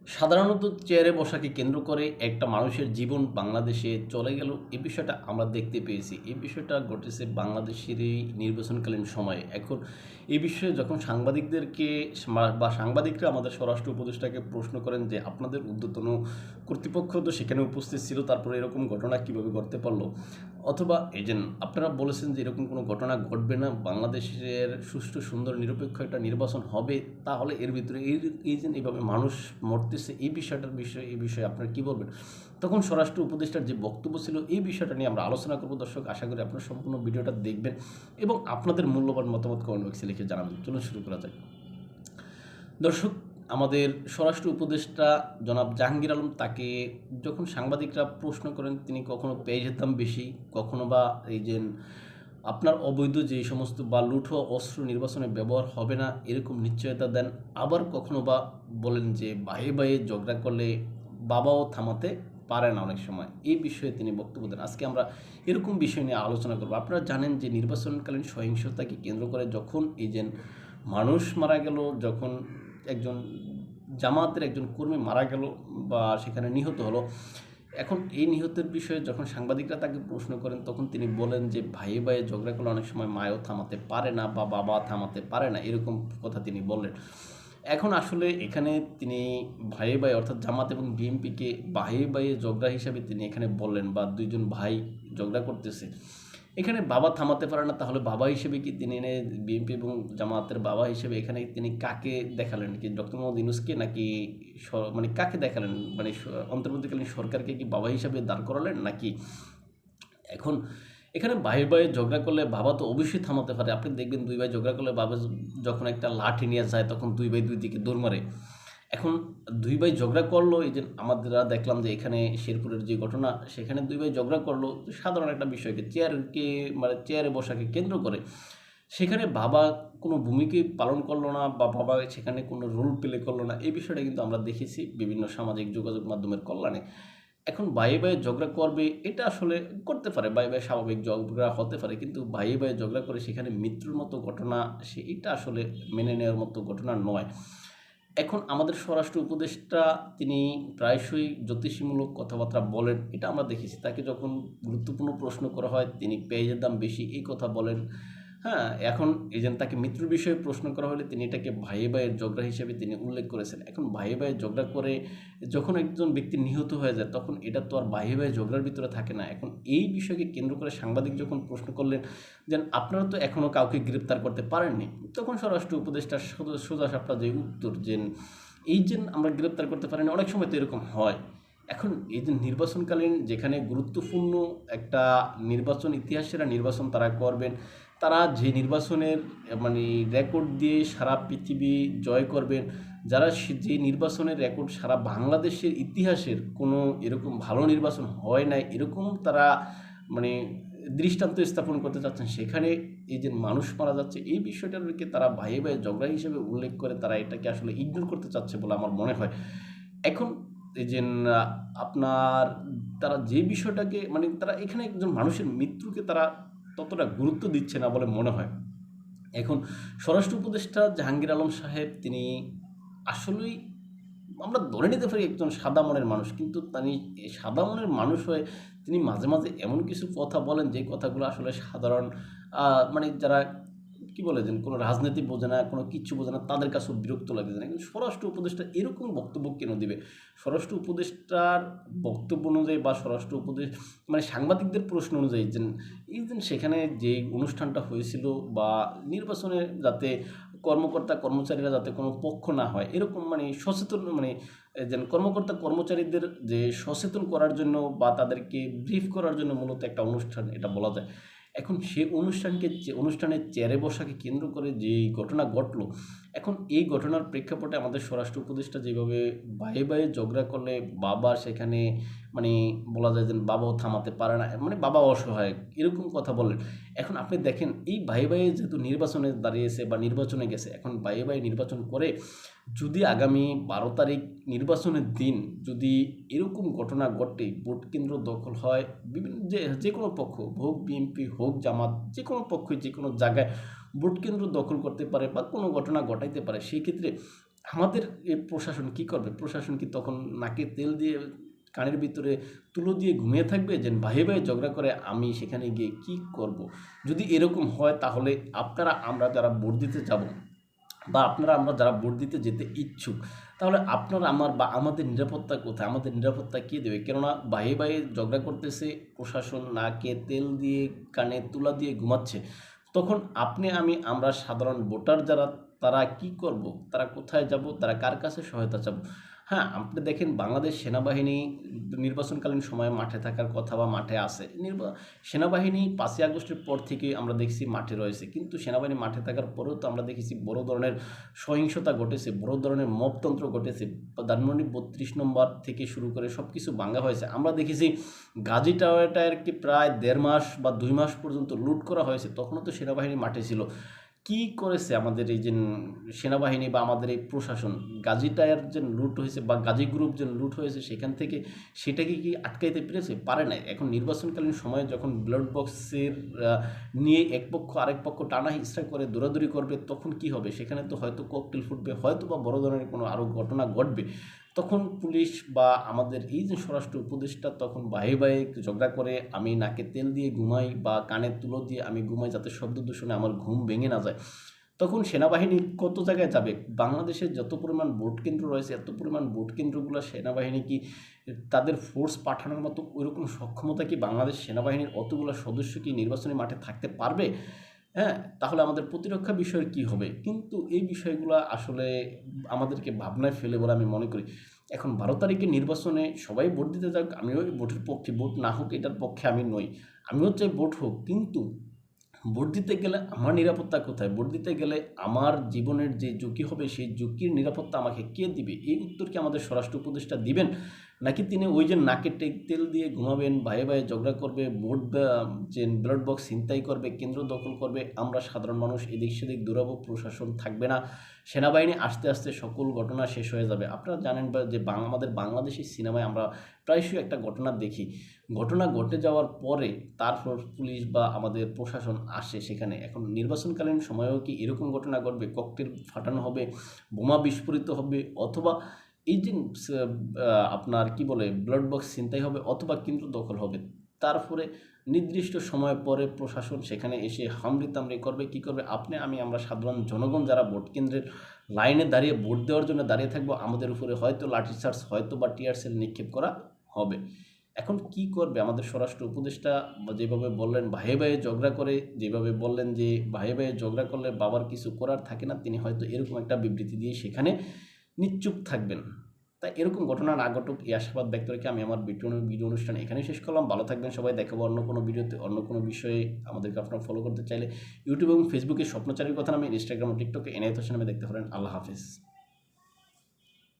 সাধারণত চেয়ারে বসাকে কেন্দ্র করে একটা মানুষের জীবন বাংলাদেশে চলে গেল, এই বিষয়টা আমরা দেখতে পেয়েছি। এই বিষয়টা ঘটেছে বাংলাদেশের এই নির্বাচনকালীন সময়ে। এখন এই বিষয়ে যখন সাংবাদিকদেরকে বা সাংবাদিকরা আমাদের স্বরাষ্ট্র উপদেষ্টাকে প্রশ্ন করেন যে আপনাদের ঊর্ধ্বতন কর্তৃপক্ষ তো সেখানে উপস্থিত ছিল, তারপরে এরকম ঘটনা কীভাবে ঘটতে পারলো, অথবা এই যে আপনারা বলেছেন যে এরকম কোনো ঘটনা ঘটবে না, বাংলাদেশের সুষ্ঠু সুন্দর নিরপেক্ষ একটা নির্বাচন হবে, তাহলে এর ভিতরে এই যে এইভাবে মানুষ মরতেছে এই বিষয়ে আপনারা কী বলবেন? তখন স্বরাষ্ট্র উপদেষ্টার যে বক্তব্য ছিল এই বিষয়টা নিয়ে আমরা আলোচনা করব। দর্শক, আশা করি আপনারা সম্পূর্ণ ভিডিওটা দেখবেন এবং আপনাদের মূল্যবান মতামত কমেন্ট বক্সে লিখে জানাবেন। চলুন শুরু করা যাক। দর্শক, আমাদের স্বরাষ্ট্র উপদেষ্টা জনাব জাহাঙ্গীর আলম, তাকে যখন সাংবাদিকরা প্রশ্ন করেন, তিনি কখনো পেঁয়াজের দাম বেশি, কখনো বা এই যে আপনার অবৈধ যে সমস্ত বা লুঠো অস্ত্র নির্বাচনে ব্যবহার হবে না এরকম নিশ্চয়তা দেন, আবার কখনো বা বলেন যে বাহে বাহে ঝগড়া করলে বাবাও থামাতে পারে না অনেক সময়। এই বিষয়ে তিনি বক্তব্য দেন। আজকে আমরা এরকম বিষয় নিয়ে আলোচনা করব। আপনারা জানেন যে নির্বাচনকালীন সহিংসতাকে কেন্দ্র করে যখন এই যে মানুষ মারা গেল, যখন একজন জামাতের একজন কর্মী মারা গেল বা সেখানে নিহত হলো, এখন এই নিহতের বিষয়ে যখন সাংবাদিকরা তাকে প্রশ্ন করেন তখন তিনি বলেন যে ভাইয়ে ভাইয়ে ঝগড়া করলে অনেক সময় মায়ও থামাতে পারে না বা বাবা থামাতে পারে না, এরকম কথা তিনি বললেন। এখন আসলে এখানে তিনি ভাইয়ে ভাই অর্থাৎ জামাত এবং বিএনপিকে ভাইয়ে ভাইয়ে ঝগড়া হিসাবে তিনি এখানে বললেন, বা দুইজন ভাই ঝগড়া করতেছে, এখানে বাবা থামাতে পারে না, তাহলে বাবা হিসেবে কি তিনি এনে বিএনপি এবং জামাতের বাবা হিসেবে এখানে তিনি কাকে দেখালেন? কি ডক্টর মোহাম্মদ ইউনূসকে, নাকি মানে কাকে দেখালেন? মানে অন্তর্বর্তীকালীন সরকারকে কি বাবা হিসাবে দাঁড় করালেন নাকি? এখন এখানে ভাই ভাই ঝগড়া করলে বাবা তো অবশ্যই থামাতে পারে। আপনি দেখবেন দুই ভাই ঝগড়া করলে বাবা যখন একটা লাঠি নিয়ে যায় তখন দুই ভাই দুই দিকে দৌড় মারে। এখন দুই ভাই ঝগড়া করলো, এই যে আমাদেরা দেখলাম যে এখানে শেরপুরের যে ঘটনা, সেখানে দুই ভাই ঝগড়া করলো সাধারণ একটা বিষয়কে, মানে চেয়ারে বসাকে কেন্দ্র করে। সেখানে বাবা কোনো ভূমিকাই পালন করলো না বা বাবা সেখানে কোনো রোল প্লে করলো না, এই বিষয়টা কিন্তু আমরা দেখেছি বিভিন্ন সামাজিক যোগাযোগ মাধ্যমের কল্যাণে। এখন ভাইয়ে ভাইয়ে ঝগড়া করবে, এটা আসলে করতে পারে, ভাই ভাই স্বাভাবিক ঝগড়া হতে পারে, কিন্তু ভাইয়ে ভাইয়ে ঝগড়া করে সেখানে মৃত্যুর মতো ঘটনা, এটা আসলে মেনে নেওয়ার মতো ঘটনা নয়। এখন আমাদের স্বরাষ্ট্র উপদেষ্টা তিনি প্রায়শই জ্যোতিষীমূলক কথাবার্তা বলেন, এটা আমরা দেখেছি। তাকে যখন গুরুত্বপূর্ণ প্রশ্ন করা হয় তিনি পেঁয়াজের দাম বেশি এই কথা বলেন। হ্যাঁ, এখন এই যে তাকে মৃত্যুর বিষয়ে প্রশ্ন করা হলে তিনি এটাকে ভাইয়ে ভাইয়ের ঝগড়া হিসেবে তিনি উল্লেখ করেছেন। এখন ভাইয়ে ভাইয়ের ঝগড়া করে যখন একজন ব্যক্তি নিহত হয়ে যায় তখন এটা তো আর ভাইয়ে ভাইয়ের ঝগড়ার ভিতরে থাকে না। এখন এই বিষয়কে কেন্দ্র করে সাংবাদিক যখন প্রশ্ন করলেন যে আপনারা তো এখনও কাউকে গ্রেপ্তার করতে পারেননি, তখন স্বরাষ্ট্র উপদেষ্টার সোজা সাপটা যে উত্তর যে এই যে আমরা গ্রেপ্তার করতে পারিনি, অনেক সময় তো এরকম হয়। এখন এই যে নির্বাচনকালীন যেখানে গুরুত্বপূর্ণ একটা নির্বাচন, ইতিহাসেরা নির্বাচন তারা করবেন, তারা যে নির্বাচনের মানে রেকর্ড দিয়ে সারা পৃথিবী জয় করবেন, যারা যে নির্বাচনের রেকর্ড সারা বাংলাদেশের ইতিহাসের কোনো এরকম ভালো নির্বাচন হয় নাই এরকম তারা মানে দৃষ্টান্ত স্থাপন করতে চাচ্ছেন, সেখানে এই যে মানুষ মারা যাচ্ছে এই বিষয়টাকে তারা ভাইয়ে ভাইয়ে ঝগড়া হিসেবে উল্লেখ করে তারা এটাকে আসলে ইগনোর করতে চাচ্ছে বলে আমার মনে হয়। এখন এই যে আপনার তারা যে বিষয়টাকে মানে তারা এখানে একজন মানুষের মৃত্যুকে তারা ততটা গুরুত্ব দিচ্ছে না বলে মনে হয়। এখন স্বরাষ্ট্র উপদেষ্টা জাহাঙ্গীর আলম সাহেব তিনি আসলেই আমরা ধরে নিতে পারি একজন সাদা মনের মানুষ, কিন্তু তিনি সাদা মনের মানুষ হয়ে তিনি মাঝে মাঝে এমন কিছু কথা বলেন যে কথাগুলো আসলে সাধারণ মানে যারা কি বলে যে কোনো রাজনীতি বোঝে না, কোনো কিচ্ছু বোঝে না, তাদের কাছেও বিরক্ত লাগে না। কিন্তু স্বরাষ্ট্র উপদেষ্টা এরকম বক্তব্য কেন দিবে? স্বরাষ্ট্র উপদেষ্টার বক্তব্য অনুযায়ী বা স্বরাষ্ট্র উপদেশ মানে সাংবাদিকদের প্রশ্ন অনুযায়ী যে এই যে সেখানে যে অনুষ্ঠানটা হয়েছিল বা নির্বাচনে যাতে কর্মকর্তা কর্মচারীরা যাতে কোনো পক্ষ না হয় এরকম মানে সচেতন মানে যেন কর্মকর্তা কর্মচারীদের যে সচেতন করার জন্য বা তাদেরকে ব্রিফ করার জন্য মূলত একটা অনুষ্ঠান এটা বলা যায়। এখন সে অনুষ্ঠানের চেয়ারে বসাকে কেন্দ্র করে যে ঘটনা ঘটলো, এখন এই ঘটনার প্রেক্ষাপটে আমাদের স্বরাষ্ট্র উপদেষ্টা যেভাবে বায়ে বায়ে ঝগড়া করলে বাবা সেখানে মানে বলা যায় যে বাবাও থামাতে পারে না, মানে বাবা অসহায় এরকম কথা বলেন। এখন আপনি দেখেন এই ভাই ভাই যেহেতু নির্বাচনে দাঁড়িয়েছে বা নির্বাচনে গেছে, এখন ভাই ভাই নির্বাচন করে যদি আগামী 12 তারিখ নির্বাচনের দিন যদি এরকম ঘটনা ঘটে, ভোট কেন্দ্র দখল হয়, বিভিন্ন যে কোনো পক্ষ হোক বিএনপি হোক জামাত, যে কোনো পক্ষই যে কোনো জায়গায় ভোট কেন্দ্র দখল করতে পারে বা কোনো ঘটনা ঘটাইতে পারে, সেই ক্ষেত্রে আমাদের এই প্রশাসন কি করবে? প্রশাসন কি তখন নাকে তেল দিয়ে কানের ভিতরে তুলো দিয়ে ঘুমিয়ে থাকবে যে ভাইয়ে ভাইয়ে ঝগড়া করে আমি সেখানে গিয়ে কি করব? যদি এরকম হয় তাহলে আপনারা আমরা যারা ভোট দিতে যাব বা আপনারা আমরা যারা ভোট দিতে যেতে ইচ্ছুক, তাহলে আপনারা আমার বা আমাদের নিরাপত্তা কোথায়? আমাদের নিরাপত্তা কে দেবে? কেননা ভাইয়ে ভাইয়ে ঝগড়া করতেছে, প্রশাসন নাকে তেল দিয়ে কানে তুলা দিয়ে ঘুমাচ্ছে। তখন আপনি আমি আমরা সাধারণ ভোটার যারা, তারা কি করব? তারা কোথায় যাব? তারা কার কাছে সহায়তা চাবো? হ্যাঁ, আপনি দেখেন বাংলাদেশ সেনাবাহিনী নির্বাচনকালীন সময়ে মাঠে থাকার কথা বা মাঠে আছে। সেনাবাহিনী ৫ই আগস্টের পর থেকেই আমরা দেখছি মাঠে রয়েছে। কিন্তু সেনাবাহিনী মাঠে থাকার পরেও তো আমরা দেখেছি বড় ধরনের সহিংসতা ঘটেছে, বড় ধরনের মবতন্ত্র ঘটেছে। ধানমন্ডি ৩২ নম্বর থেকে শুরু করে সব কিছু ভাঙা হয়েছে। আমরা দেখেছি গাজী টাওয়ারটাকে প্রায় ১.৫ মাস বা ২ মাস পর্যন্ত লুট করা হয়েছে। তখনও তো সেনাবাহিনী মাঠে ছিল। কি করেছে আমাদের এই যে সেনাবাহিনী বা আমাদের এই প্রশাসন? গাজী টায়ার যে লুট হয়েছে বা গাজী গ্রুপ যে লুট হয়েছে সেখান থেকে সেটাকে কি আটকাইতে পেরেছে? পারে নাই। এখন নির্বাচনকালীন সময়ে যখন ব্যালট বক্সের নিয়ে এক পক্ষ আরেক পক্ষ টানা হিচড়া করে দৌড়াদৌড়ি করবে তখন কি হবে? সেখানে তো হয়তো ককটেল ফুটবে, হয়তো বা বড় ধরনের কোনো আরও ঘটনা ঘটবে। তখন পুলিশ বা আমাদের এই যে স্বরাষ্ট্র উপদেষ্টা তখন বাহে বাহে ঝগড়া করে আমি নাকে তেল দিয়ে ঘুমাই বা কানে তুলো দিয়ে আমি ঘুমাই যাতে শব্দ দূষণে আমার ঘুম ভেঙে না যায়। তখন সেনাবাহিনী কত জায়গায় যাবে? বাংলাদেশের যত পরিমাণ ভোট কেন্দ্র রয়েছে এত পরিমাণ ভোট কেন্দ্রগুলো সেনাবাহিনী কি তাদের ফোর্স পাঠানোর মতো ওইরকম সক্ষমতা কি বাংলাদেশ সেনাবাহিনীর অতগুলো সদস্য কি নির্বাচনী মাঠে থাকতে পারবে? হ্যাঁ, তাহলে আমাদের প্রতিরক্ষা বিষয়ের কি হবে? কিন্তু এই বিষয়গুলো আসলে আমাদেরকে ভাবনায় ফেলে বলে আমি মনে করি। এখন ১২ তারিখের নির্বাচনে সবাই ভোট দিতে যাক, আমিও এই ভোটের পক্ষে, ভোট না হোক এটার পক্ষে আমি নই। আমিও চাই ভোট হোক, কিন্তু ভোট দিতে গেলে আমার নিরাপত্তা কোথায়? ভোট দিতে গেলে আমার জীবনের যে ঝুঁকি হবে সেই ঝুঁকির নিরাপত্তা আমাকে কে দিবে? এই উত্তর কি আমাদের স্বরাষ্ট্র উপদেষ্টা দিবেন? নাকি তিনি ওই যে নাকে তেল দিয়ে ঘুমাবেন, ভাইয়ে ভাইয়ে ঝগড়া করবে, ভোট যে ব্যালট বক্স ছিনতাই করবে, কেন্দ্র দখল করবে, আমরা সাধারণ মানুষ এদিক সেদিক দৌড়াবো, প্রশাসন থাকবে না, সেনাবাহিনী আস্তে আস্তে সকল ঘটনা শেষ হয়ে যাবে। আপনারা জানেন বা যে আমাদের বাংলাদেশি সিনেমায় আমরা প্রায়শই একটা ঘটনা দেখি। ঘটনা ঘটে যাওয়ার পরে তারপর পুলিশ বা আমাদের প্রশাসন আসে সেখানে। এখন নির্বাচনকালীন সময়েও কি এরকম ঘটনা ঘটবে? ককটেল ফাটানো হবে, বোমা বিস্ফোরিত হবে, অথবা এই যে আপনার কি বলে ব্যালট বক্স ছিনতাই হবে, অথবা কেন্দ্র দখল হবে। তারপরে নির্দিষ্ট সময় পরে প্রশাসন সেখানে এসে হামড়ি-তামড়ি করবে, কি করবে? আপনি আমি আমরা সাধারণ জনগণ যারা ভোট কেন্দ্রের লাইনে দাঁড়িয়ে ভোট দেওয়ার জন্য দাঁড়িয়ে থাকবো, আমাদের উপরে হয়তো লাঠিচার্জ, হয়তো বা টিয়ার সেল নিক্ষেপ করা হবে। এখন কি করবে আমাদের স্বরাষ্ট্র উপদেষ্টা? যেভাবে বললেন ভাইয়ে ভাইয়ে ঝগড়া করে, যেভাবে বললেন যে ভাইয়ে ভাইয়ে ঝগড়া করলে বাবার কিছু করার থাকে না, তিনি হয়তো এরকম একটা বিবৃতি দিয়ে সেখানে নিশ্চুপ থাকবেন। তাই এরকম ঘটনা না ঘটুক এই আশাবাদ ব্যক্ত রেখে আমি আমার ভিডিও অনুষ্ঠান এখানেই শেষ করলাম। ভালো থাকবেন সবাই। দেখাবো অন্য কোনো ভিডিওতে, অন্য কোনো বিষয়ে। আমাদেরকে আপনারা ফলো করতে চাইলে ইউটিউব এবং ফেসবুকে স্বপ্নচারীর কথা নামে, ইনস্টাগ্রাম ও টিকটকে এনায়েত হোসেন নামে দেখতে পারেন। আল্লাহ হাফেজ।